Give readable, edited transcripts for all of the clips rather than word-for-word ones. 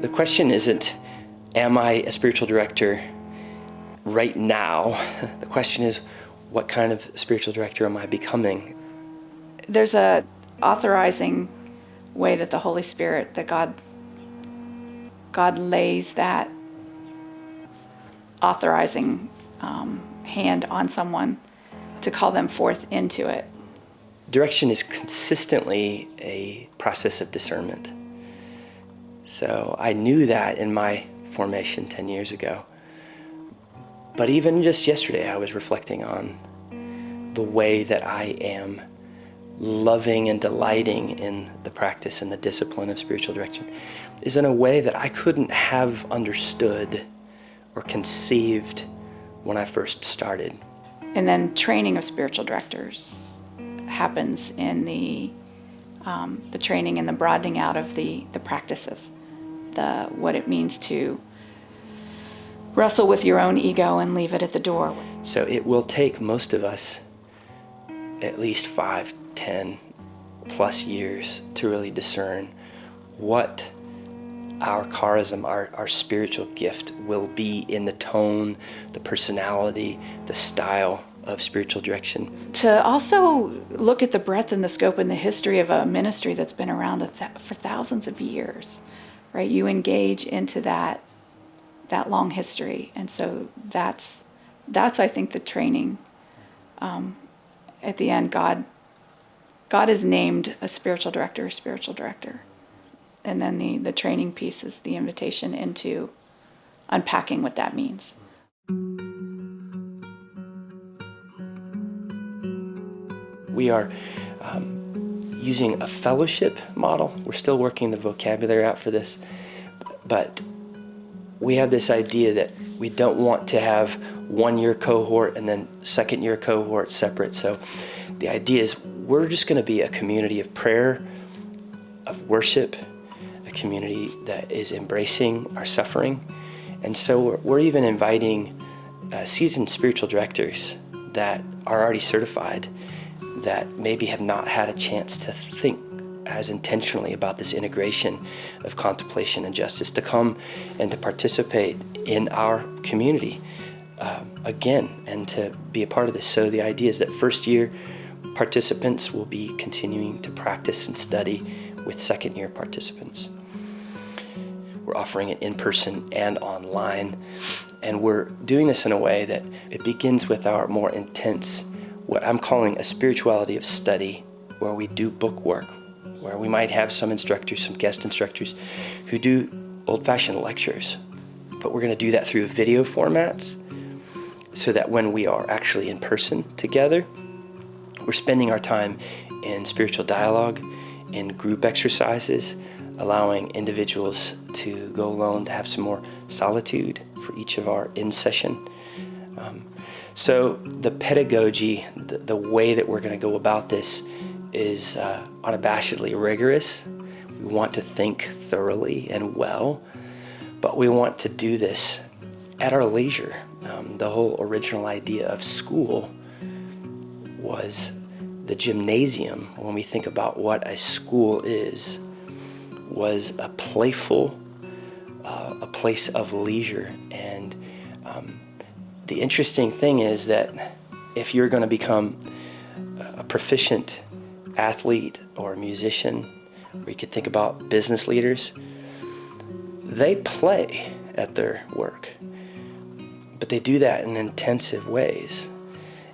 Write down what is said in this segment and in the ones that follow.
The question isn't, am I a spiritual director right now? The question is, what kind of spiritual director am I becoming? There's a authorizing way that the Holy Spirit, that God lays that authorizing hand on someone to call them forth into it. Direction is consistently a process of discernment. So I knew that in my formation 10 years ago. But even just yesterday, I was reflecting on the way that I am loving and delighting in the practice and the discipline of spiritual direction is in a way that I couldn't have understood or conceived when I first started. And then training of spiritual directors happens in the training and the broadening out of the practices, what it means to wrestle with your own ego and leave it at the door. So it will take most of us at least 5, 10 plus years to really discern what our charism, our spiritual gift will be in the tone, the personality, the style of spiritual direction. To also look at the breadth and the scope and the history of a ministry that's been around for thousands of years, right? You engage into that long history. And so that's I think the training. At the end, God is named a spiritual director. And then the training piece is the invitation into unpacking what that means. We are using a fellowship model. We're still working the vocabulary out for this, but we have this idea that we don't want to have 1-year cohort and then 2nd-year cohort separate. So the idea is we're just going to be a community of prayer, of worship, a community that is embracing our suffering. And so we're even inviting seasoned spiritual directors that are already certified, that maybe have not had a chance to think as intentionally about this integration of contemplation and justice, to come and to participate in our community again and to be a part of this. So the idea is that 1st-year participants will be continuing to practice and study with 2nd-year participants. We're offering it in person and online, and we're doing this in a way that it begins with our more intense, what I'm calling a spirituality of study, where we do book work, where we might have some instructors, some guest instructors who do old-fashioned lectures, but we're going to do that through video formats so that when we are actually in person together, we're spending our time in spiritual dialogue, in group exercises, allowing individuals to go alone, to have some more solitude for each of our in-session. So the pedagogy, the way that we're going to go about this is unabashedly rigorous. We want to think thoroughly and well, but we want to do this at our leisure. The whole original idea of school was the gymnasium, when we think about what a school is, was a playful, a place of leisure. And the interesting thing is that if you're going to become a proficient athlete or a musician, or you could think about business leaders, they play at their work, but they do that in intensive ways.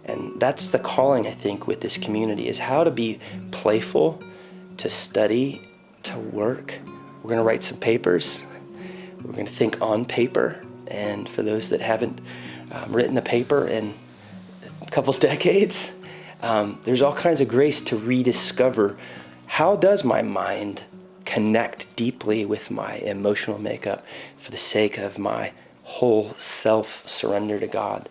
And that's the calling, I think, with this community, is how to be playful, to study, to work. We're going to write some papers. We're going to think on paper. And for those that haven't written a paper in a couple decades, there's all kinds of grace to rediscover, how does my mind connect deeply with my emotional makeup for the sake of my whole self surrender to God.